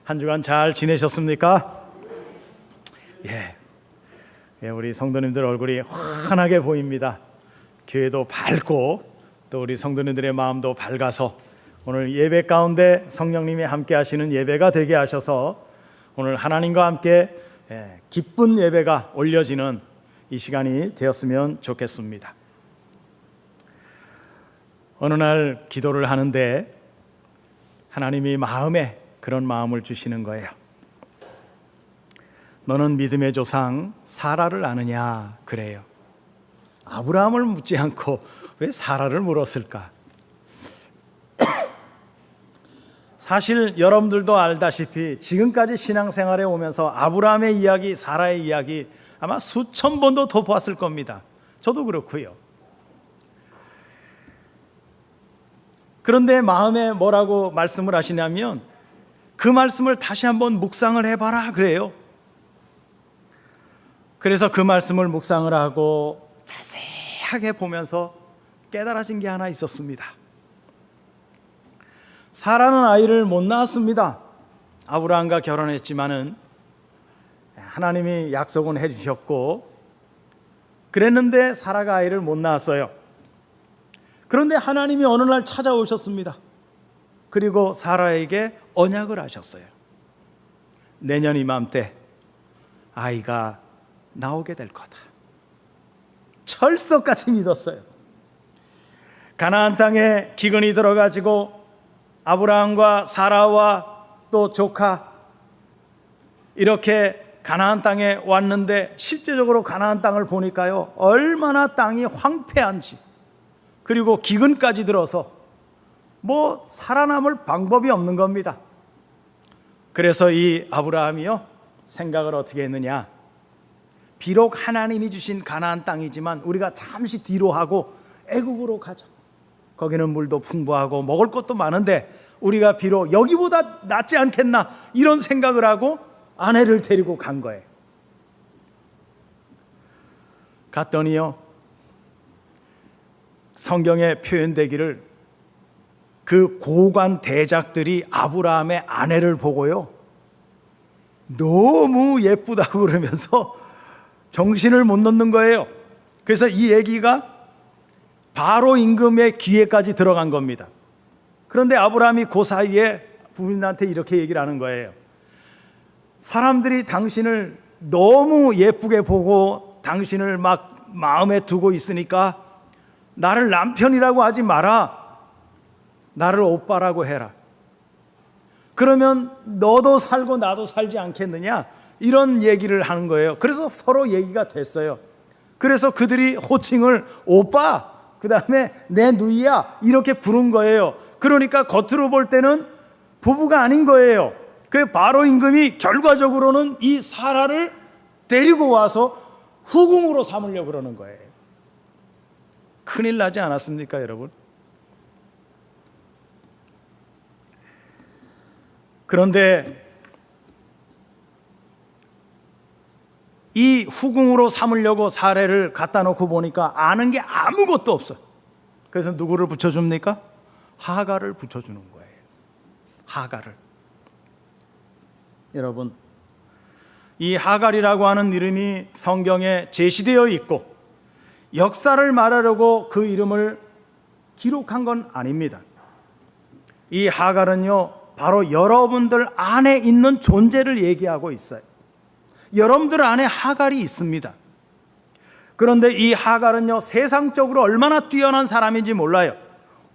한 주간 잘 지내셨습니까? 우리 성도님들 얼굴이 환하게 보입니다. 교회도 밝고 또 우리 성도님들의 마음도 밝아서 오늘 예배 가운데 성령님이 함께 하시는 예배가 되게 하셔서 오늘 하나님과 함께 기쁜 예배가 올려지는 이 시간이 되었으면 좋겠습니다. 어느 날 기도를 하는데 하나님이 마음에 그런 마음을 주시는 거예요. 너는 믿음의 조상 사라를 아느냐? 그래요. 아브라함을 묻지 않고 왜 사라를 물었을까? 사실 여러분들도 알다시피 지금까지 신앙생활에 오면서 아브라함의 이야기, 사라의 이야기 아마 수천 번도 더 봤을 겁니다. 저도 그렇고요. 그런데 마음에 뭐라고 말씀을 하시냐면 그 말씀을 다시 한번 묵상을 해봐라 그래요. 그래서 그 말씀을 묵상을 하고 자세하게 보면서 깨달아진 게 하나 있었습니다. 사라는 아이를 못 낳았습니다. 아브라함과 결혼했지만은 하나님이 약속은 해주셨고 그랬는데 사라가 아이를 못 낳았어요. 그런데 하나님이 어느 날 찾아오셨습니다. 그리고 사라에게 언약을 하셨어요. 내년 이맘때 아이가 나오게 될 거다. 철석같이 믿었어요. 가나안 땅에 기근이 들어가지고 아브라함과 사라와 또 조카 이렇게 가나안 땅에 왔는데 실제적으로 가나안 땅을 보니까요 얼마나 땅이 황폐한지 그리고 기근까지 들어서 살아남을 방법이 없는 겁니다. 그래서 이 아브라함이요 생각을 어떻게 했느냐, 비록 하나님이 주신 가나안 땅이지만 우리가 잠시 뒤로 하고 애국으로 가자. 거기는 물도 풍부하고 먹을 것도 많은데 우리가 비록 여기보다 낫지 않겠나 이런 생각을 하고 아내를 데리고 간 거예요. 갔더니요 성경에 표현되기를 그 고관 대작들이 아브라함의 아내를 보고요 너무 예쁘다고 그러면서 정신을 못 놓는 거예요. 그래서 이 얘기가 바로 임금의 귀에까지 들어간 겁니다. 그런데 아브라함이 그 사이에 부인한테 이렇게 얘기를 하는 거예요. 사람들이 당신을 너무 예쁘게 보고 당신을 막 마음에 두고 있으니까 나를 남편이라고 하지 마라. 나를 오빠라고 해라. 그러면 너도 살고 나도 살지 않겠느냐? 이런 얘기를 하는 거예요. 그래서 서로 얘기가 됐어요. 그래서 그들이 호칭을 오빠, 그 다음에 내 누이야 이렇게 부른 거예요. 그러니까 겉으로 볼 때는 부부가 아닌 거예요. 그 바로 임금이 결과적으로는 이 사라를 데리고 와서 후궁으로 삼으려고 그러는 거예요. 큰일 나지 않았습니까, 여러분? 그런데 이 후궁으로 삼으려고 사례를 갖다 놓고 보니까 아는 게 아무것도 없어. 그래서 누구를 붙여줍니까? 하갈을 붙여주는 거예요. 하갈을. 여러분, 이 하갈이라고 하는 이름이 성경에 제시되어 있고 역사를 말하려고 그 이름을 기록한 건 아닙니다. 이 하갈은요 바로 여러분들 안에 있는 존재를 얘기하고 있어요. 여러분들 안에 하갈이 있습니다. 그런데 이 하갈은요 세상적으로 얼마나 뛰어난 사람인지 몰라요.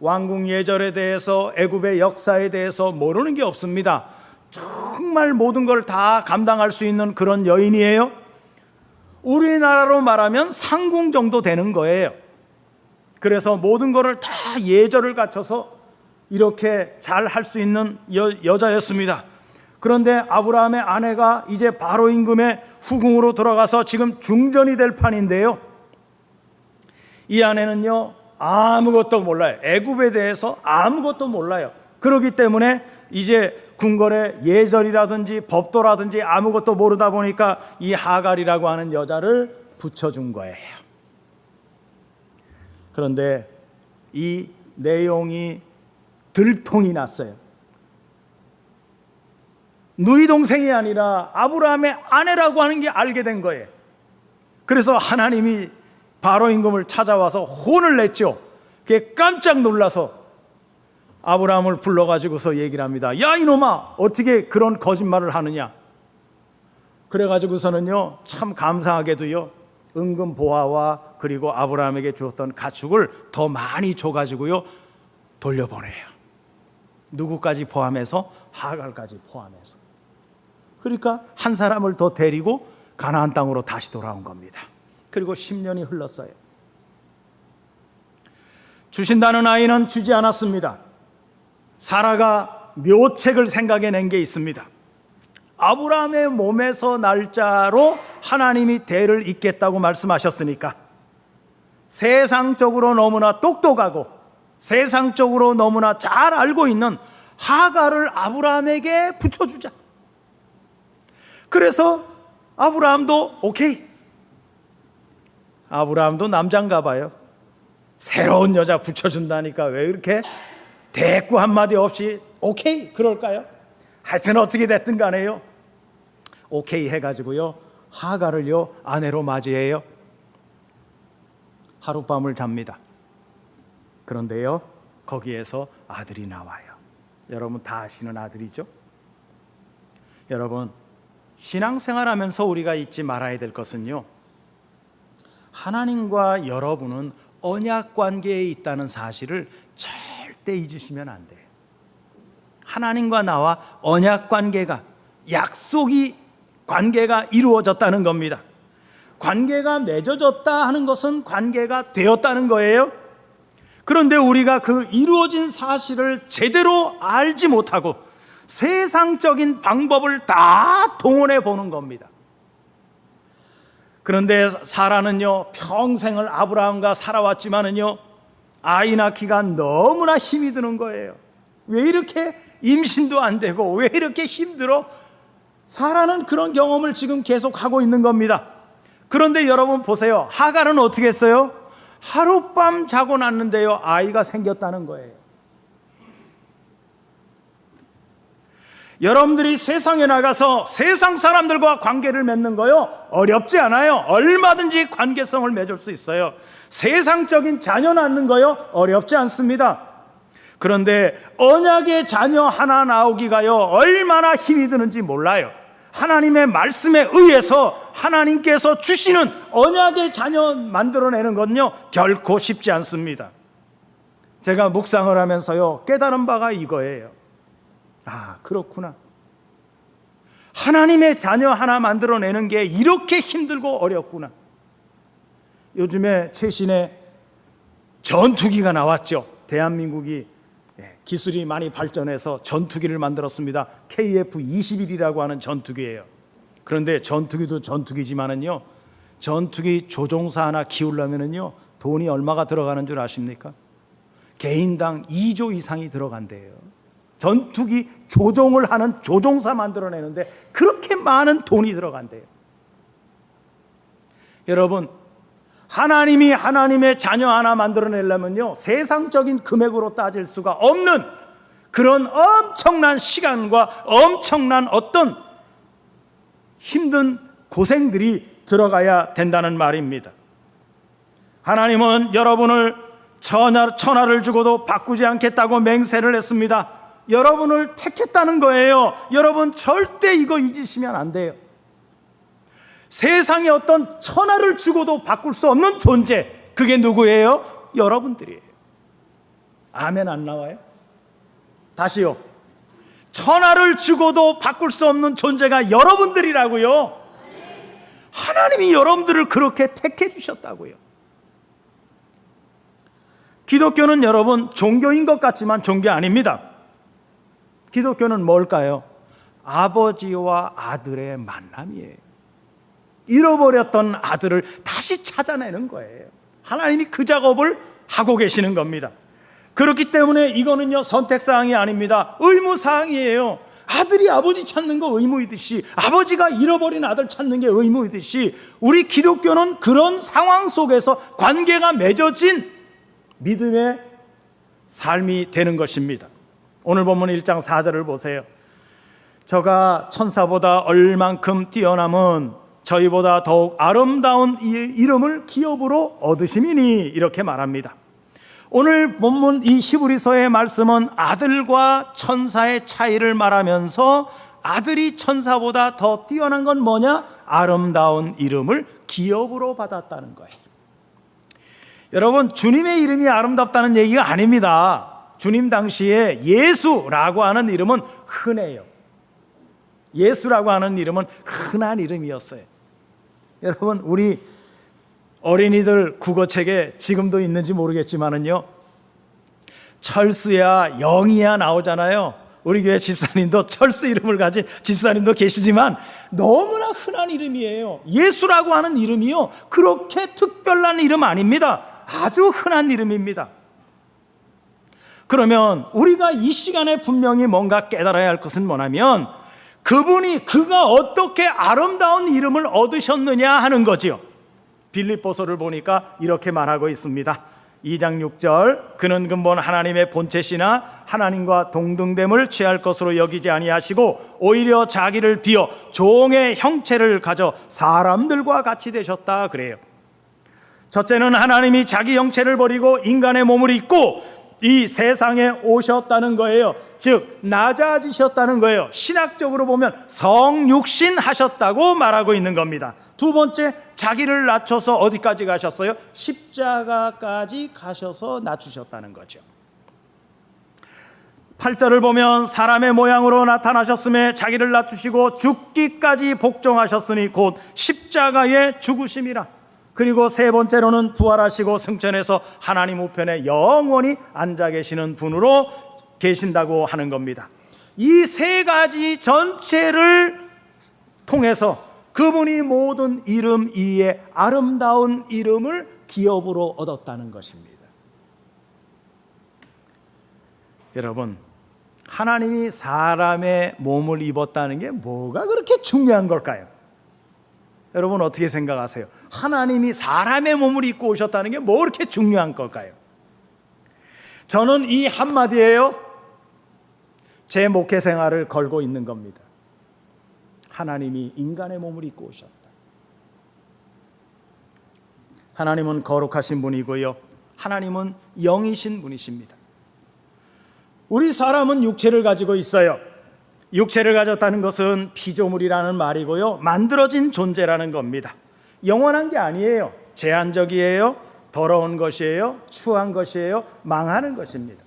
왕궁 예절에 대해서 애굽의 역사에 대해서 모르는 게 없습니다. 정말 모든 걸 다 감당할 수 있는 그런 여인이에요. 우리나라로 말하면 상궁 정도 되는 거예요. 그래서 모든 거를 다 예절을 갖춰서 이렇게 잘 할 수 있는 여자였습니다. 그런데 아브라함의 아내가 이제 바로 임금의 후궁으로 들어가서 지금 중전이 될 판인데요. 이 아내는요 아무것도 몰라요. 애굽에 대해서 아무것도 몰라요. 그렇기 때문에 이제 궁궐의 예절이라든지 법도라든지 아무것도 모르다 보니까 이 하갈이라고 하는 여자를 붙여준 거예요. 그런데 이 내용이 들통이 났어요. 누이 동생이 아니라 아브라함의 아내라고 하는 게 알게 된 거예요. 그래서 하나님이 바로 임금을 찾아와서 혼을 냈죠. 그게 깜짝 놀라서 아브라함을 불러가지고서 얘기를 합니다. 야 이놈아, 어떻게 그런 거짓말을 하느냐. 그래가지고서는요, 참 감사하게도요, 은금 보화와 그리고 아브라함에게 주었던 가축을 더 많이 줘가지고요 돌려보내요. 누구까지 포함해서? 하갈까지 포함해서. 그러니까 한 사람을 더 데리고 가나안 땅으로 다시 돌아온 겁니다. 그리고 10년이 흘렀어요. 주신다는 아이는 주지 않았습니다. 사라가 묘책을 생각해낸 게 있습니다. 아브라함의 몸에서 날짜로 하나님이 대를 잇겠다고 말씀하셨으니까 세상적으로 너무나 똑똑하고 세상적으로 너무나 잘 알고 있는 하갈을 아브라함에게 붙여주자. 그래서 아브라함도 오케이. 아브라함도 남자인가 봐요. 새로운 여자 붙여준다니까 왜 이렇게 대꾸 한마디 없이 오케이 그럴까요? 하여튼 어떻게 됐든 간에요, 오케이 해가지고요 하갈을요 아내로 맞이해요. 하룻밤을 잡니다. 그런데요 거기에서 아들이 나와요. 여러분 다 아시는 아들이죠. 여러분 신앙생활하면서 우리가 잊지 말아야 될 것은요, 하나님과 여러분은 언약 관계에 있다는 사실을 절대 잊으시면 안 돼요. 하나님과 나와 언약 관계가, 약속이 관계가 이루어졌다는 겁니다. 관계가 맺어졌다 하는 것은 관계가 되었다는 거예요. 그런데 우리가 그 이루어진 사실을 제대로 알지 못하고 세상적인 방법을 다 동원해 보는 겁니다. 그런데 사라는요 평생을 아브라함과 살아왔지만은요 아이 낳기가 너무나 힘이 드는 거예요. 왜 이렇게 임신도 안 되고 왜 이렇게 힘들어? 사라는 그런 경험을 지금 계속 하고 있는 겁니다. 그런데 여러분 보세요. 하갈은 어떻게 했어요? 하룻밤 자고 났는데요 아이가 생겼다는 거예요. 여러분들이 세상에 나가서 세상 사람들과 관계를 맺는 거요 어렵지 않아요. 얼마든지 관계성을 맺을 수 있어요. 세상적인 자녀 낳는 거요 어렵지 않습니다. 그런데 언약의 자녀 하나 나오기가요 얼마나 힘이 드는지 몰라요. 하나님의 말씀에 의해서 하나님께서 주시는 언약의 자녀 만들어내는 건요 결코 쉽지 않습니다. 제가 묵상을 하면서요 깨달은 바가 이거예요. 아 그렇구나, 하나님의 자녀 하나 만들어내는 게 이렇게 힘들고 어렵구나. 요즘에 최신의 전투기가 나왔죠. 대한민국이 기술이 많이 발전해서 전투기를 만들었습니다. KF-21이라고 하는 전투기예요. 그런데 전투기도 전투기지만은요 전투기 조종사 하나 키우려면은요 돈이 얼마가 들어가는 줄 아십니까? 개인당 2조 이상이 들어간대요. 전투기 조종을 하는 조종사 만들어내는데 그렇게 많은 돈이 들어간대요. 여러분 하나님이 하나님의 자녀 하나 만들어내려면요 세상적인 금액으로 따질 수가 없는 그런 엄청난 시간과 엄청난 어떤 힘든 고생들이 들어가야 된다는 말입니다. 하나님은 여러분을 천하를 주고도 바꾸지 않겠다고 맹세를 했습니다. 여러분을 택했다는 거예요. 여러분 절대 이거 잊으시면 안 돼요. 세상에 어떤 천하를 주고도 바꿀 수 없는 존재, 그게 누구예요? 여러분들이에요. 아멘 안 나와요? 다시요. 천하를 주고도 바꿀 수 없는 존재가 여러분들이라고요. 하나님이 여러분들을 그렇게 택해 주셨다고요. 기독교는 여러분 종교인 것 같지만 종교 아닙니다. 기독교는 뭘까요? 아버지와 아들의 만남이에요. 잃어버렸던 아들을 다시 찾아내는 거예요. 하나님이 그 작업을 하고 계시는 겁니다. 그렇기 때문에 이거는요 선택사항이 아닙니다. 의무사항이에요. 아들이 아버지 찾는 거 의무이듯이, 아버지가 잃어버린 아들 찾는 게 의무이듯이, 우리 기독교는 그런 상황 속에서 관계가 맺어진 믿음의 삶이 되는 것입니다. 오늘 본문 1장 4절을 보세요. 저가 천사보다 얼만큼 뛰어남은 저희보다 더욱 아름다운 이 이름을 기업으로 얻으심이니 이렇게 말합니다. 오늘 본문 이 히브리서의 말씀은 아들과 천사의 차이를 말하면서 아들이 천사보다 더 뛰어난 건 뭐냐? 아름다운 이름을 기업으로 받았다는 거예요. 여러분, 주님의 이름이 아름답다는 얘기가 아닙니다. 주님 당시에 예수라고 하는 이름은 흔해요. 예수라고 하는 이름은 흔한 이름이었어요. 여러분, 우리 어린이들 국어책에 지금도 있는지 모르겠지만은요, 철수야 영이야 나오잖아요. 우리 교회 집사님도 철수 이름을 가진 집사님도 계시지만 너무나 흔한 이름이에요. 예수라고 하는 이름이요, 그렇게 특별한 이름 아닙니다. 아주 흔한 이름입니다. 그러면 우리가 이 시간에 분명히 뭔가 깨달아야 할 것은 뭐냐면, 그가 어떻게 아름다운 이름을 얻으셨느냐 하는 거지요. 빌립보서를 보니까 이렇게 말하고 있습니다. 2장 6절, 그는 근본 하나님의 본체시나 하나님과 동등됨을 취할 것으로 여기지 아니하시고 오히려 자기를 비어 종의 형체를 가져 사람들과 같이 되셨다 그래요. 첫째는 하나님이 자기 형체를 버리고 인간의 몸을 입고 이 세상에 오셨다는 거예요. 즉 낮아지셨다는 거예요. 신학적으로 보면 성육신 하셨다고 말하고 있는 겁니다. 두 번째, 자기를 낮춰서 어디까지 가셨어요? 십자가까지 가셔서 낮추셨다는 거죠. 8절을 보면 사람의 모양으로 나타나셨음에 자기를 낮추시고 죽기까지 복종하셨으니 곧 십자가의 죽으심이라. 그리고 세 번째로는 부활하시고 승천해서 하나님 우편에 영원히 앉아 계시는 분으로 계신다고 하는 겁니다. 이 세 가지 전체를 통해서 그분이 모든 이름 위에 아름다운 이름을 기업으로 얻었다는 것입니다. 여러분, 하나님이 사람의 몸을 입었다는 게 뭐가 그렇게 중요한 걸까요? 여러분 어떻게 생각하세요? 하나님이 사람의 몸을 입고 오셨다는 게 뭐 그렇게 중요한 걸까요? 저는 이 한마디에요, 제 목회 생활을 걸고 있는 겁니다. 하나님이 인간의 몸을 입고 오셨다. 하나님은 거룩하신 분이고요, 하나님은 영이신 분이십니다. 우리 사람은 육체를 가지고 있어요. 육체를 가졌다는 것은 피조물이라는 말이고요, 만들어진 존재라는 겁니다. 영원한 게 아니에요. 제한적이에요. 더러운 것이에요. 추한 것이에요. 망하는 것입니다.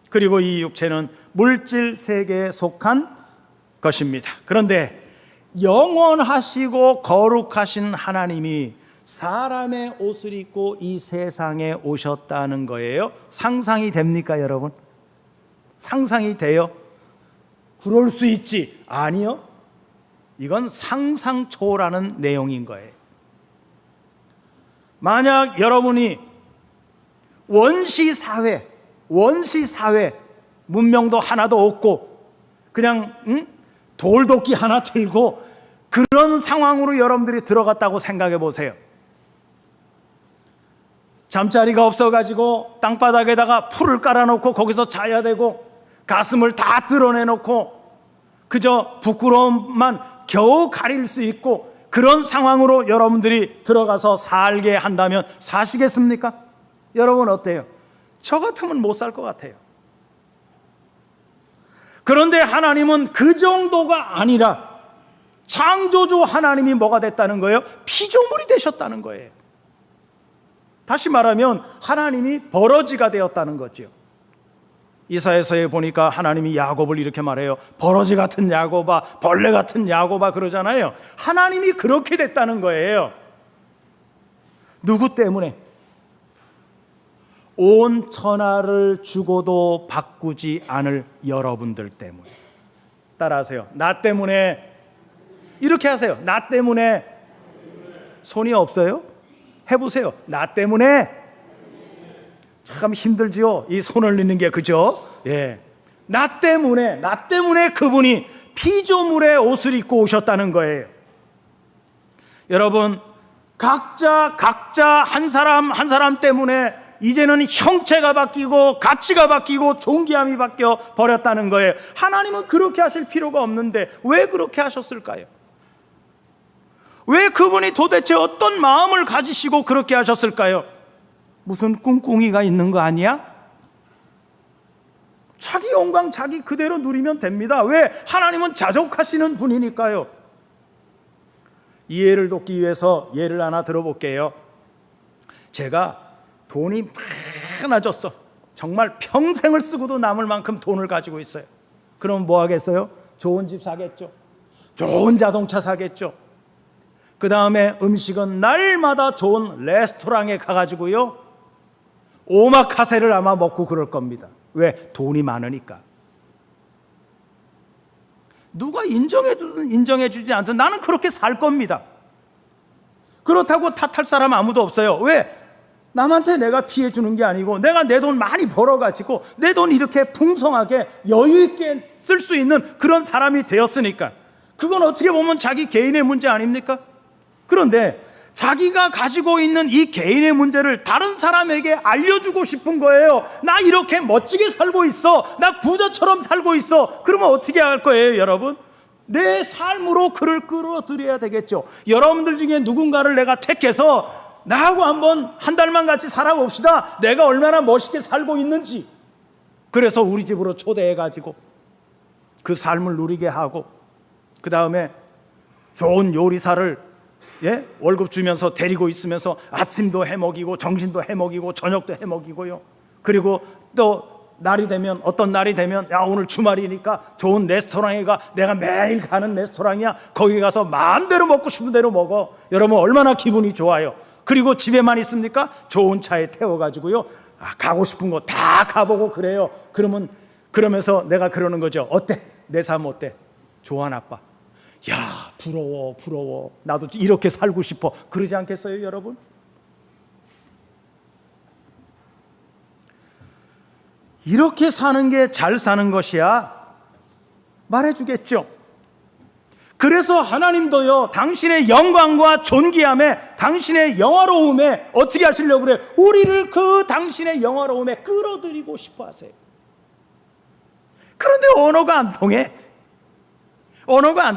그리고 이 육체는 물질 세계에 속한 것입니다. 그런데 영원하시고 거룩하신 하나님이 사람의 옷을 입고 이 세상에 오셨다는 거예요. 상상이 됩니까, 여러분? 상상이 돼요? 그럴 수 있지. 아니요. 이건 상상 초월하는 내용인 거예요. 만약 여러분이 원시사회, 문명도 하나도 없고 그냥 돌도끼 하나 들고 그런 상황으로 여러분들이 들어갔다고 생각해 보세요. 잠자리가 없어가지고 땅바닥에다가 풀을 깔아놓고 거기서 자야 되고 가슴을 다 드러내놓고 그저 부끄러움만 겨우 가릴 수 있고 그런 상황으로 여러분들이 들어가서 살게 한다면 사시겠습니까? 여러분 어때요? 저 같으면 못 살 것 같아요. 그런데 하나님은 그 정도가 아니라 창조주 하나님이 뭐가 됐다는 거예요? 피조물이 되셨다는 거예요. 다시 말하면 하나님이 버러지가 되었다는 거죠. 이사야서에 보니까 하나님이 야곱을 이렇게 말해요. 버러지 같은 야곱아, 벌레 같은 야곱아 그러잖아요. 하나님이 그렇게 됐다는 거예요. 누구 때문에? 온 천하를 주고도 바꾸지 않을 여러분들 때문에. 따라하세요. 나 때문에. 이렇게 하세요. 나 때문에. 손이 없어요? 해보세요. 나 때문에. 참 힘들지요, 이 손을 넣는 게. 그죠? 예. 나 때문에 그분이 피조물의 옷을 입고 오셨다는 거예요. 여러분, 각자 한 사람 때문에 이제는 형체가 바뀌고 가치가 바뀌고 존귀함이 바뀌어 버렸다는 거예요. 하나님은 그렇게 하실 필요가 없는데 왜 그렇게 하셨을까요? 왜 그분이 도대체 어떤 마음을 가지시고 그렇게 하셨을까요? 무슨 꿍꿍이가 있는 거 아니야? 자기 영광 자기 그대로 누리면 됩니다. 왜? 하나님은 자족하시는 분이니까요. 이해를 돕기 위해서 예를 하나 들어볼게요. 제가 돈이 많아졌어. 정말 평생을 쓰고도 남을 만큼 돈을 가지고 있어요. 그럼 뭐 하겠어요? 좋은 집 사겠죠. 좋은 자동차 사겠죠. 그 다음에 음식은 날마다 좋은 레스토랑에 가가지고요, 오마카세를 아마 먹고 그럴 겁니다. 왜? 돈이 많으니까. 누가 인정해주지 않든 나는 그렇게 살 겁니다. 그렇다고 탓할 사람 아무도 없어요. 왜? 남한테 내가 피해 주는 게 아니고 내가 내 돈 많이 벌어가지고 내 돈 이렇게 풍성하게 여유 있게 쓸 수 있는 그런 사람이 되었으니까. 그건 어떻게 보면 자기 개인의 문제 아닙니까? 그런데 자기가 가지고 있는 이 개인의 문제를 다른 사람에게 알려주고 싶은 거예요. 나 이렇게 멋지게 살고 있어. 나 부자처럼 살고 있어. 그러면 어떻게 할 거예요, 여러분? 내 삶으로 그를 끌어들여야 되겠죠. 여러분들 중에 누군가를 내가 택해서 나하고 한번 한 달만 같이 살아봅시다. 내가 얼마나 멋있게 살고 있는지. 그래서 우리 집으로 초대해가지고 그 삶을 누리게 하고, 그 다음에 좋은 요리사를 월급 주면서 데리고 있으면서 아침도 해먹이고 정신도 해먹이고 저녁도 해먹이고요. 그리고 또 날이 되면, 어떤 날이 되면 야, 오늘 주말이니까 좋은 레스토랑에 가. 내가 매일 가는 레스토랑이야. 거기 가서 마음대로 먹고 싶은 대로 먹어. 여러분 얼마나 기분이 좋아요. 그리고 집에만 있습니까? 좋은 차에 태워가지고요, 가고 싶은 거 다 가보고 그래요. 그러면서 내가 그러는 거죠. 어때? 내 삶 어때? 좋아 나빠? 야, 부러워. 나도 이렇게 살고 싶어. 그러지 않겠어요, 여러분? 이렇게 사는 게 잘 사는 것이야 말해주겠죠. 그래서 하나님도요, 당신의 영광과 존귀함에, 당신의 영화로움에 어떻게 하시려고 그래요? 우리를 그 당신의 영화로움에 끌어들이고 싶어 하세요. 그런데 언어가 안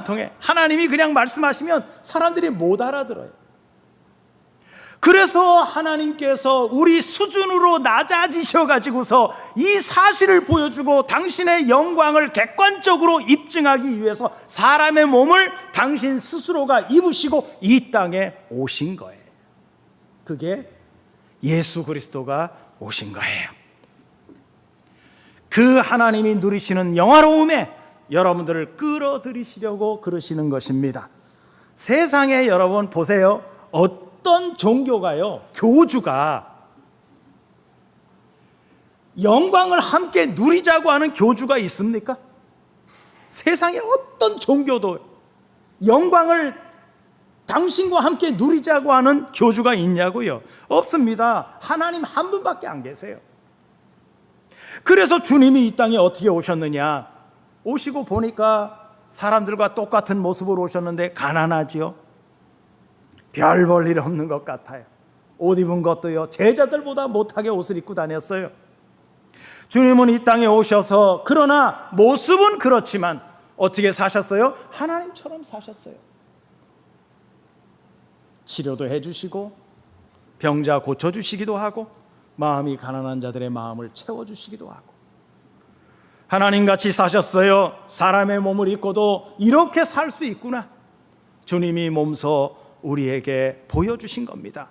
통해. 하나님이 그냥 말씀하시면 사람들이 못 알아들어요. 그래서 하나님께서 우리 수준으로 낮아지셔가지고서 이 사실을 보여주고 당신의 영광을 객관적으로 입증하기 위해서 사람의 몸을 당신 스스로가 입으시고 이 땅에 오신 거예요. 그게 예수 그리스도가 오신 거예요. 그 하나님이 누리시는 영화로움에 여러분들을 끌어들이시려고 그러시는 것입니다. 세상에 여러분 보세요. 어떤 종교가요, 교주가 영광을 함께 누리자고 하는 교주가 있습니까? 세상에 어떤 종교도 영광을 당신과 함께 누리자고 하는 교주가 있냐고요? 없습니다. 하나님 한 분밖에 안 계세요. 그래서 주님이 이 땅에 어떻게 오셨느냐? 오시고 보니까 사람들과 똑같은 모습으로 오셨는데 가난하지요. 별 볼 일 없는 것 같아요. 옷 입은 것도요, 제자들보다 못하게 옷을 입고 다녔어요. 주님은 이 땅에 오셔서, 그러나 모습은 그렇지만 어떻게 사셨어요? 하나님처럼 사셨어요. 치료도 해주시고 병자 고쳐주시기도 하고 마음이 가난한 자들의 마음을 채워주시기도 하고 하나님같이 사셨어요. 사람의 몸을 입고도 이렇게 살 수 있구나. 주님이 몸소 우리에게 보여주신 겁니다.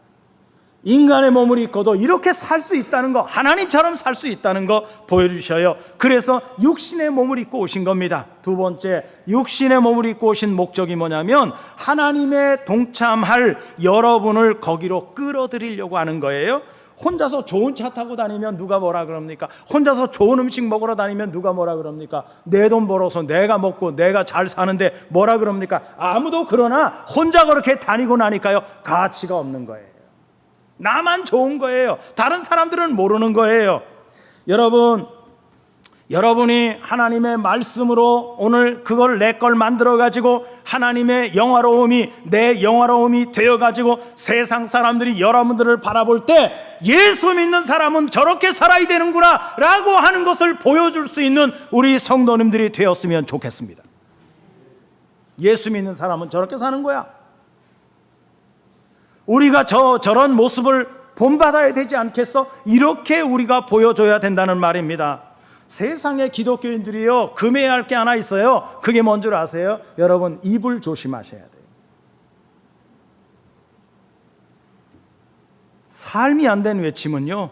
인간의 몸을 입고도 이렇게 살 수 있다는 거, 하나님처럼 살 수 있다는 거 보여주셔요. 그래서 육신의 몸을 입고 오신 겁니다. 두 번째, 육신의 몸을 입고 오신 목적이 뭐냐면 하나님의 동참할 여러분을 거기로 끌어들이려고 하는 거예요. 혼자서 좋은 차 타고 다니면 누가 뭐라 그럽니까? 혼자서 좋은 음식 먹으러 다니면 누가 뭐라 그럽니까? 내 돈 벌어서 내가 먹고 내가 잘 사는데 뭐라 그럽니까? 아무도. 그러나 혼자 그렇게 다니고 나니까요, 가치가 없는 거예요. 나만 좋은 거예요. 다른 사람들은 모르는 거예요. 여러분, 여러분이 하나님의 말씀으로 오늘 그걸 내 걸 만들어 가지고 하나님의 영화로움이 내 영화로움이 되어 가지고 세상 사람들이 여러분들을 바라볼 때 예수 믿는 사람은 저렇게 살아야 되는구나 라고 하는 것을 보여줄 수 있는 우리 성도님들이 되었으면 좋겠습니다. 예수 믿는 사람은 저렇게 사는 거야. 우리가 저런 모습을 본받아야 되지 않겠어? 이렇게 우리가 보여줘야 된다는 말입니다. 세상의 기독교인들이요, 금해야 할 게 하나 있어요. 그게 뭔 줄 아세요? 여러분, 입을 조심하셔야 돼요. 삶이 안 된 외침은요,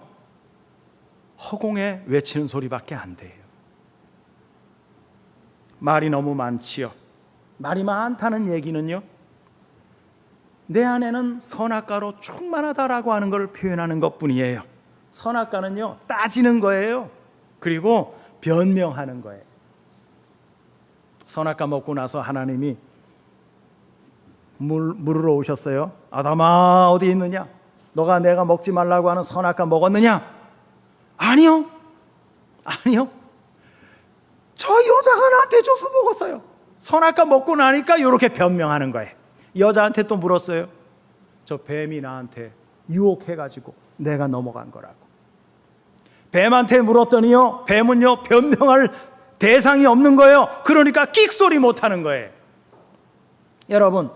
허공에 외치는 소리밖에 안 돼요. 말이 너무 많지요. 말이 많다는 얘기는요, 내 안에는 선악과로 충만하다라고 하는 걸 표현하는 것뿐이에요. 선악과는요, 따지는 거예요. 그리고 변명하는 거예요. 선악과 먹고 나서 하나님이 물으러 오셨어요. 아담아, 어디 있느냐? 너가 내가 먹지 말라고 하는 선악과 먹었느냐? 아니요. 저 여자가 나한테 줘서 먹었어요. 선악과 먹고 나니까 이렇게 변명하는 거예요. 여자한테 또 물었어요. 저 뱀이 나한테 유혹해가지고 내가 넘어간 거라고. 뱀한테 물었더니요, 뱀은요 변명할 대상이 없는 거예요. 그러니까 끽소리 못하는 거예요. 여러분,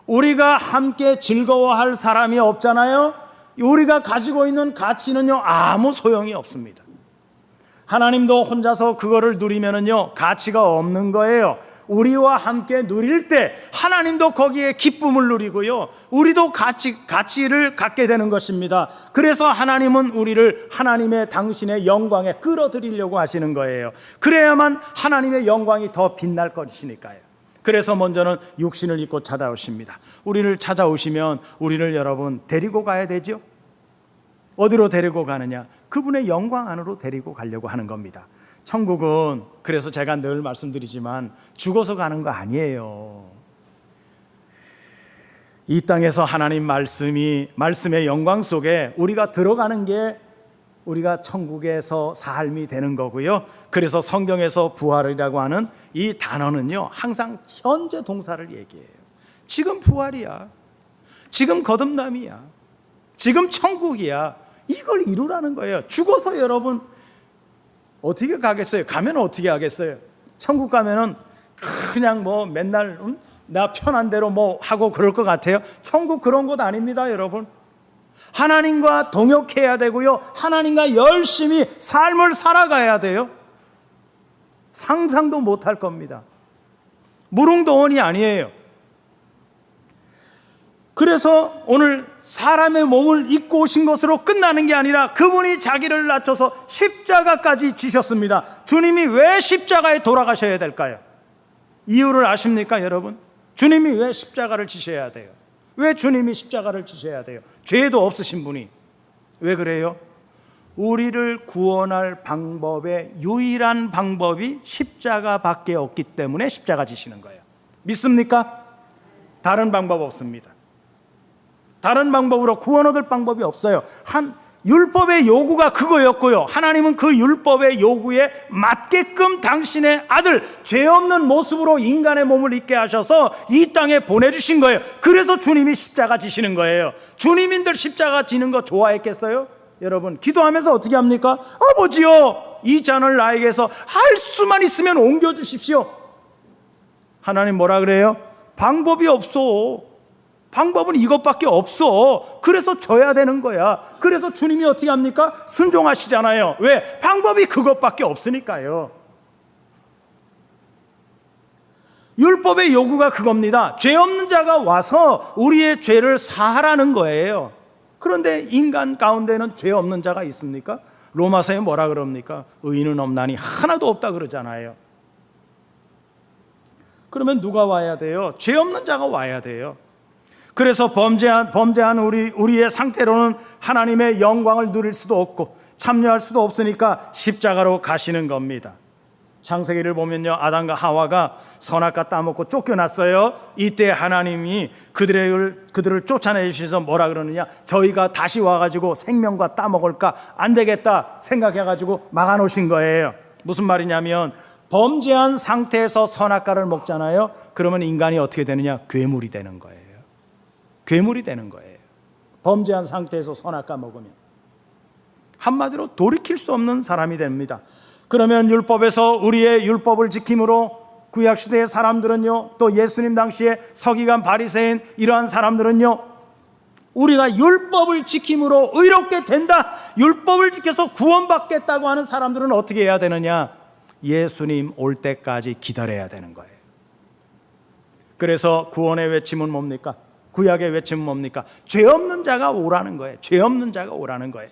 우리가 함께 즐거워할 사람이 없잖아요. 우리가 가지고 있는 가치는요 아무 소용이 없습니다. 하나님도 혼자서 그거를 누리면은요 가치가 없는 거예요. 우리와 함께 누릴 때 하나님도 거기에 기쁨을 누리고요, 우리도 가치를 갖게 되는 것입니다. 그래서 하나님은 우리를 하나님의 당신의 영광에 끌어들이려고 하시는 거예요. 그래야만 하나님의 영광이 더 빛날 것이니까요. 그래서 먼저는 육신을 입고 찾아오십니다. 우리를 찾아오시면 우리를 여러분 데리고 가야 되죠. 어디로 데리고 가느냐? 그분의 영광 안으로 데리고 가려고 하는 겁니다. 천국은, 그래서 제가 늘 말씀드리지만 죽어서 가는 거 아니에요. 이 땅에서 하나님 말씀의 영광 속에 우리가 들어가는 게 우리가 천국에서 삶이 되는 거고요. 그래서 성경에서 부활이라고 하는 이 단어는요 항상 현재 동사를 얘기해요. 지금 부활이야, 지금 거듭남이야, 지금 천국이야, 이걸 이루라는 거예요. 죽어서 여러분 어떻게 가겠어요? 가면 어떻게 하겠어요? 천국 가면은 그냥 뭐 맨날 나 편한 대로 뭐 하고 그럴 것 같아요? 천국 그런 곳 아닙니다, 여러분. 하나님과 동역해야 되고요, 하나님과 열심히 삶을 살아가야 돼요. 상상도 못할 겁니다. 무릉도원이 아니에요. 그래서 오늘 사람의 몸을 입고 오신 것으로 끝나는 게 아니라 그분이 자기를 낮춰서 십자가까지 지셨습니다. 주님이 왜 십자가에 돌아가셔야 될까요? 이유를 아십니까, 여러분? 주님이 왜 십자가를 지셔야 돼요? 왜 주님이 십자가를 지셔야 돼요? 죄도 없으신 분이. 왜 그래요? 우리를 구원할 방법의 유일한 방법이 십자가밖에 없기 때문에 십자가 지시는 거예요. 믿습니까? 다른 방법 없습니다. 다른 방법으로 구원 얻을 방법이 없어요. 율법의 요구가 그거였고요, 하나님은 그 율법의 요구에 맞게끔 당신의 아들, 죄 없는 모습으로 인간의 몸을 입게 하셔서 이 땅에 보내주신 거예요. 그래서 주님이 십자가 지시는 거예요. 주님인들 십자가 지는 거 좋아했겠어요? 여러분, 기도하면서 어떻게 합니까? 아버지요, 이 잔을 나에게서 할 수만 있으면 옮겨주십시오. 하나님 뭐라 그래요? 방법이 없어. 방법은 이것밖에 없어. 그래서 져야 되는 거야. 그래서 주님이 어떻게 합니까? 순종하시잖아요. 왜? 방법이 그것밖에 없으니까요. 율법의 요구가 그겁니다. 죄 없는 자가 와서 우리의 죄를 사하라는 거예요. 그런데 인간 가운데는 죄 없는 자가 있습니까? 로마서에 뭐라 그럽니까? 의인은 없나니 하나도 없다 그러잖아요. 그러면 누가 와야 돼요? 죄 없는 자가 와야 돼요. 그래서 범죄한 우리의 상태로는 하나님의 영광을 누릴 수도 없고 참여할 수도 없으니까 십자가로 가시는 겁니다. 창세기를 보면요, 아담과 하와가 선악과 따먹고 쫓겨났어요. 이때 하나님이 그들을 쫓아내주셔서 뭐라 그러느냐, 저희가 다시 와가지고 생명과 따먹을까? 안 되겠다 생각해가지고 막아놓으신 거예요. 무슨 말이냐면, 범죄한 상태에서 선악과를 먹잖아요. 그러면 인간이 어떻게 되느냐? 괴물이 되는 거예요. 괴물이 되는 거예요. 범죄한 상태에서 선악과 먹으면 한마디로 돌이킬 수 없는 사람이 됩니다. 그러면 율법에서 우리의 율법을 지킴으로 구약시대의 사람들은요, 또 예수님 당시에 서기관 바리새인 이러한 사람들은요, 우리가 율법을 지킴으로 의롭게 된다, 율법을 지켜서 구원받겠다고 하는 사람들은 어떻게 해야 되느냐? 예수님 올 때까지 기다려야 되는 거예요. 그래서 구원의 외침은 뭡니까? 구약의 외침은 뭡니까? 죄 없는 자가 오라는 거예요. 죄 없는 자가 오라는 거예요.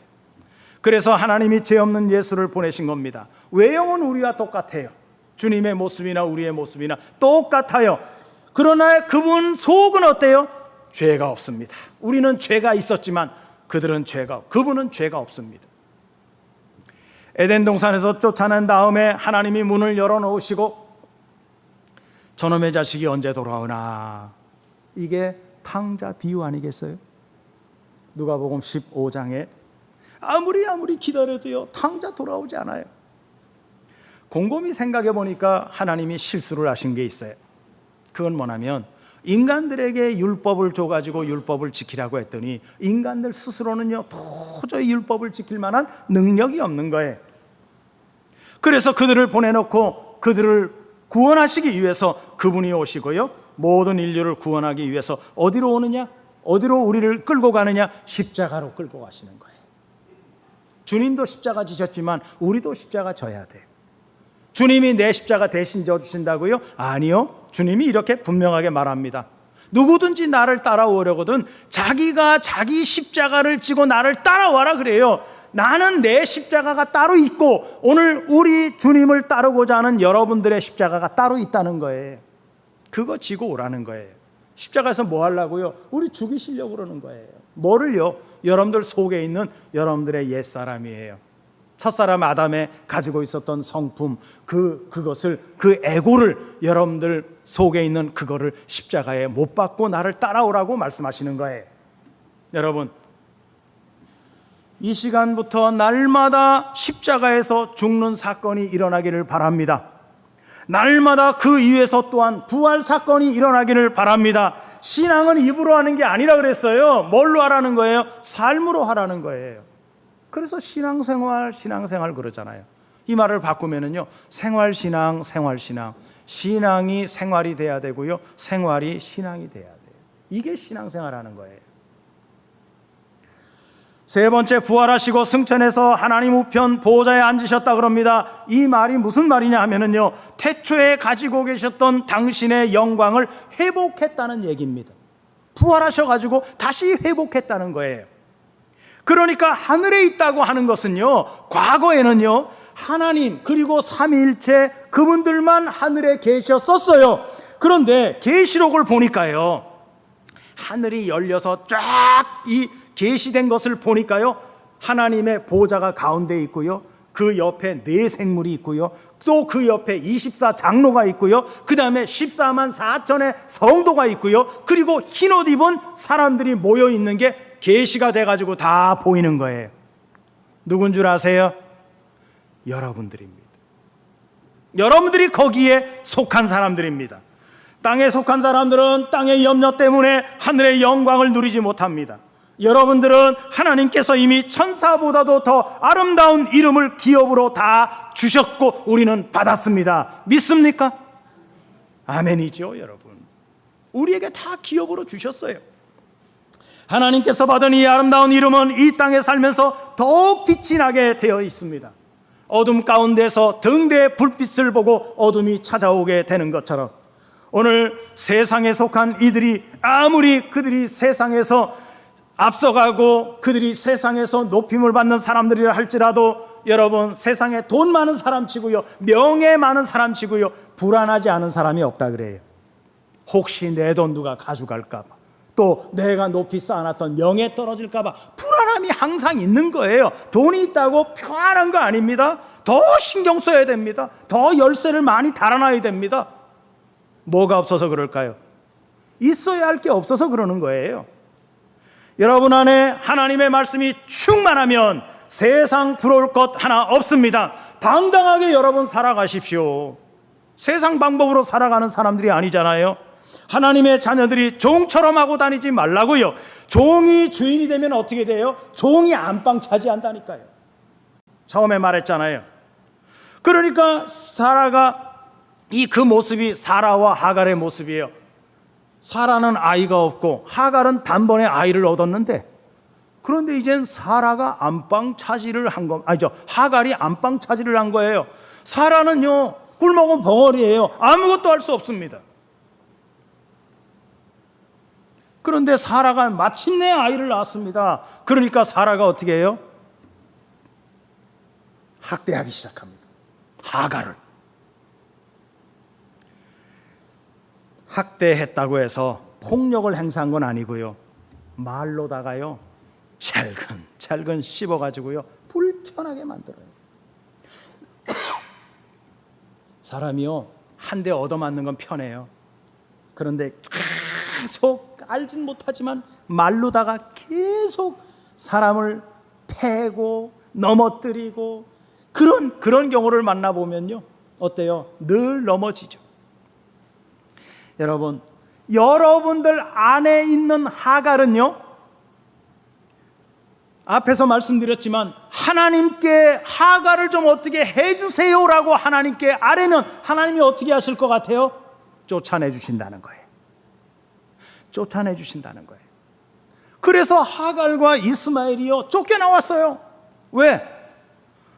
그래서 하나님이 죄 없는 예수를 보내신 겁니다. 외형은 우리와 똑같아요. 주님의 모습이나 우리의 모습이나 똑같아요. 그러나 그분 속은 어때요? 죄가 없습니다. 우리는 죄가 있었지만 그분은 죄가 없습니다. 에덴 동산에서 쫓아낸 다음에 하나님이 문을 열어놓으시고 저놈의 자식이 언제 돌아오나, 이게 탕자 비유 아니겠어요? 누가복음 15장에 아무리 기다려도요, 탕자 돌아오지 않아요. 곰곰이 생각해 보니까 하나님이 실수를 하신 게 있어요. 그건 뭐냐면, 인간들에게 율법을 줘가지고 율법을 지키라고 했더니 인간들 스스로는요, 도저히 율법을 지킬 만한 능력이 없는 거예요. 그래서 그들을 보내놓고 그들을 구원하시기 위해서 그분이 오시고요, 모든 인류를 구원하기 위해서 어디로 오느냐? 어디로 우리를 끌고 가느냐? 십자가로 끌고 가시는 거예요. 주님도 십자가 지셨지만 우리도 십자가 져야 돼요. 주님이 내 십자가 대신 져주신다고요? 아니요. 주님이 이렇게 분명하게 말합니다. 누구든지 나를 따라오려거든 자기가 자기 십자가를 지고 나를 따라와라 그래요. 나는 내 십자가가 따로 있고 오늘 우리 주님을 따르고자 하는 여러분들의 십자가가 따로 있다는 거예요. 그거 지고 오라는 거예요. 십자가에서 뭐 하려고요? 우리 죽이시려고 그러는 거예요. 뭐를요? 여러분들 속에 있는 여러분들의 옛사람이에요. 첫사람 아담에 가지고 있었던 성품, 그것을, 그 에고를, 여러분들 속에 있는 그거를 십자가에 못 박고 나를 따라오라고 말씀하시는 거예요. 여러분, 이 시간부터 날마다 십자가에서 죽는 사건이 일어나기를 바랍니다. 날마다 그 위에서 또한 부활 사건이 일어나기를 바랍니다. 신앙은 입으로 하는 게 아니라 그랬어요. 뭘로 하라는 거예요? 삶으로 하라는 거예요. 그래서 신앙생활 그러잖아요. 이 말을 바꾸면은요, 생활신앙. 신앙이 생활이 돼야 되고요, 생활이 신앙이 돼야 돼요. 이게 신앙생활 하는 거예요. 세 번째, 부활하시고 승천해서 하나님 우편 보좌에 앉으셨다 그럽니다. 이 말이 무슨 말이냐 하면은요, 태초에 가지고 계셨던 당신의 영광을 회복했다는 얘기입니다. 부활하셔가지고 다시 회복했다는 거예요. 그러니까 하늘에 있다고 하는 것은요, 과거에는요, 하나님 그리고 삼위일체 그분들만 하늘에 계셨었어요. 그런데 계시록을 보니까요, 하늘이 열려서 쫙 이 계시된 것을 보니까요, 하나님의 보좌가 가운데 있고요, 그 옆에 네 생물이 있고요, 또 그 옆에 24장로가 있고요, 그 다음에 14만 4천의 성도가 있고요, 그리고 흰옷 입은 사람들이 모여 있는 게 계시가 돼가지고 다 보이는 거예요. 누군 줄 아세요? 여러분들입니다. 여러분들이 거기에 속한 사람들입니다. 땅에 속한 사람들은 땅의 염려 때문에 하늘의 영광을 누리지 못합니다. 여러분들은 하나님께서 이미 천사보다도 더 아름다운 이름을 기업으로 다 주셨고 우리는 받았습니다. 믿습니까? 아멘이죠, 여러분. 우리에게 다 기업으로 주셨어요. 하나님께서 받은 이 아름다운 이름은 이 땅에 살면서 더욱 빛이 나게 되어 있습니다. 어둠 가운데서 등대의 불빛을 보고 어둠이 찾아오게 되는 것처럼 오늘 세상에 속한 이들이 아무리 그들이 세상에서 앞서가고 그들이 세상에서 높임을 받는 사람들이라 할지라도 여러분, 세상에 돈 많은 사람 치고요, 명예 많은 사람 치고요, 불안하지 않은 사람이 없다 그래요. 혹시 내 돈 누가 가져갈까 봐, 또 내가 높이 쌓아놨던 명예 떨어질까 봐 불안함이 항상 있는 거예요. 돈이 있다고 평안한 거 아닙니다. 더 신경 써야 됩니다. 더 열쇠를 많이 달아놔야 됩니다. 뭐가 없어서 그럴까요? 있어야 할 게 없어서 그러는 거예요. 여러분 안에 하나님의 말씀이 충만하면 세상 부러울 것 하나 없습니다. 당당하게 여러분 살아가십시오. 세상 방법으로 살아가는 사람들이 아니잖아요. 하나님의 자녀들이 종처럼 하고 다니지 말라고요. 종이 주인이 되면 어떻게 돼요? 종이 안방 차지한다니까요. 처음에 말했잖아요. 그러니까 사라가 그 모습이 사라와 하갈의 모습이에요. 사라는 아이가 없고 하갈은 단번에 아이를 얻었는데, 그런데 이젠 사라가 안방 차지를 한 거 아니죠. 하갈이 안방 차지를 한 거예요. 사라는요 꿀먹은 벙어리예요. 아무것도 할 수 없습니다. 그런데 사라가 마침내 아이를 낳았습니다. 그러니까 사라가 어떻게 해요? 학대하기 시작합니다. 하갈을. 학대했다고 해서 폭력을 행사한 건 아니고요. 말로다가요 찰근 씹어가지고요 불편하게 만들어요. 사람이요 한 대 얻어맞는 건 편해요. 그런데 계속 알진 못하지만 말로다가 계속 사람을 패고 넘어뜨리고 그런 경우를 만나보면요 어때요? 늘 넘어지죠. 여러분, 여러분들 안에 있는 하갈은요 앞에서 말씀드렸지만 하나님께 하갈을 좀 어떻게 해주세요라고 하나님께 아뢰면 하나님이 어떻게 하실 것 같아요? 쫓아내주신다는 거예요. 쫓아내주신다는 거예요. 그래서 하갈과 이스마엘이요 쫓겨나왔어요. 왜?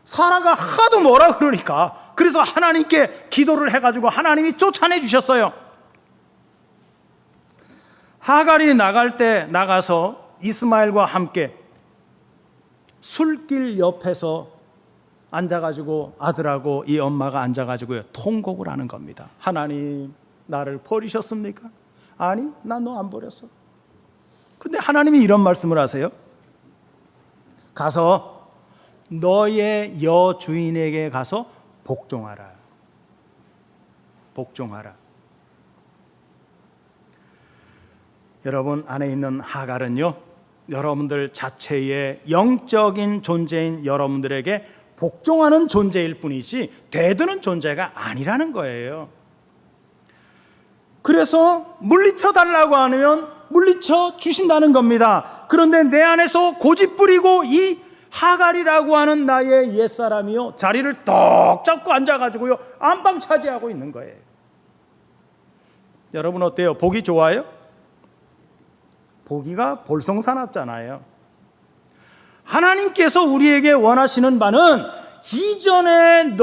사라가 하도 뭐라 그러니까. 그래서 하나님께 기도를 해가지고 하나님이 쫓아내주셨어요. 하갈이 나가서 이스마엘과 함께 술길 옆에서 앉아가지고 아들하고 이 엄마가 앉아가지고요 통곡을 하는 겁니다. 하나님, 나를 버리셨습니까? 아니, 난 너 안 버렸어. 근데 하나님이 이런 말씀을 하세요. 가서 너의 여주인에게 가서 복종하라. 복종하라. 여러분 안에 있는 하갈은요 여러분들 자체의 영적인 존재인 여러분들에게 복종하는 존재일 뿐이지 대드는 존재가 아니라는 거예요. 그래서 물리쳐 달라고 하면 물리쳐 주신다는 겁니다. 그런데 내 안에서 고집 부리고 이 하갈이라고 하는 나의 옛사람이요 자리를 떡 잡고 앉아가지고요 안방 차지하고 있는 거예요. 여러분 어때요? 보기 좋아요? 보기가 볼썽사납잖아요. 하나님께서 우리에게 원하시는 바는 이전에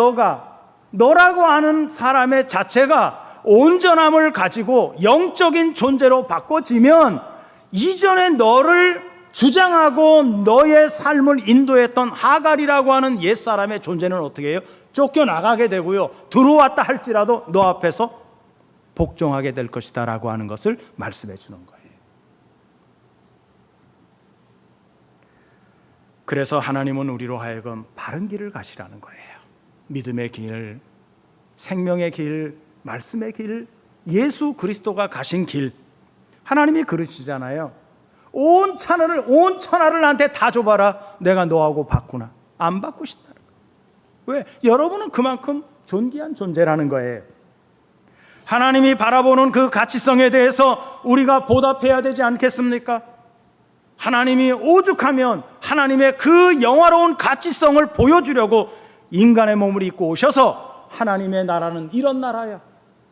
너라고 하는 사람의 자체가 온전함을 가지고 영적인 존재로 바꿔지면 이전에 너를 주장하고 너의 삶을 인도했던 하갈이라고 하는 옛사람의 존재는 어떻게 해요? 쫓겨나가게 되고요 들어왔다 할지라도 너 앞에서 복종하게 될 것이다 라고 하는 것을 말씀해 주는 거예요. 그래서 하나님은 우리로 하여금 바른 길을 가시라는 거예요. 믿음의 길, 생명의 길, 말씀의 길, 예수 그리스도가 가신 길. 하나님이 그러시잖아요. 온 천하를 나한테 다 줘봐라. 내가 너하고 바꾸나. 안 바꾸신다는 거예요. 왜? 여러분은 그만큼 존귀한 존재라는 거예요. 하나님이 바라보는 그 가치성에 대해서 우리가 보답해야 되지 않겠습니까? 하나님이 오죽하면 하나님의 그 영화로운 가치성을 보여주려고 인간의 몸을 입고 오셔서 하나님의 나라는 이런 나라야,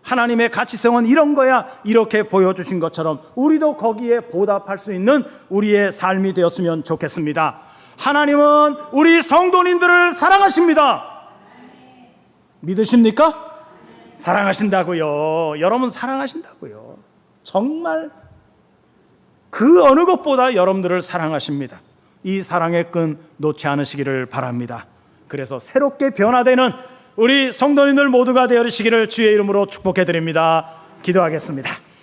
하나님의 가치성은 이런 거야, 이렇게 보여주신 것처럼 우리도 거기에 보답할 수 있는 우리의 삶이 되었으면 좋겠습니다. 하나님은 우리 성도님들을 사랑하십니다. 믿으십니까? 사랑하신다고요. 여러분 사랑하신다고요. 정말 그 어느 것보다 여러분들을 사랑하십니다. 이 사랑의 끈 놓지 않으시기를 바랍니다. 그래서 새롭게 변화되는 우리 성도님들 모두가 되어주시기를 주의 이름으로 축복해 드립니다. 기도하겠습니다.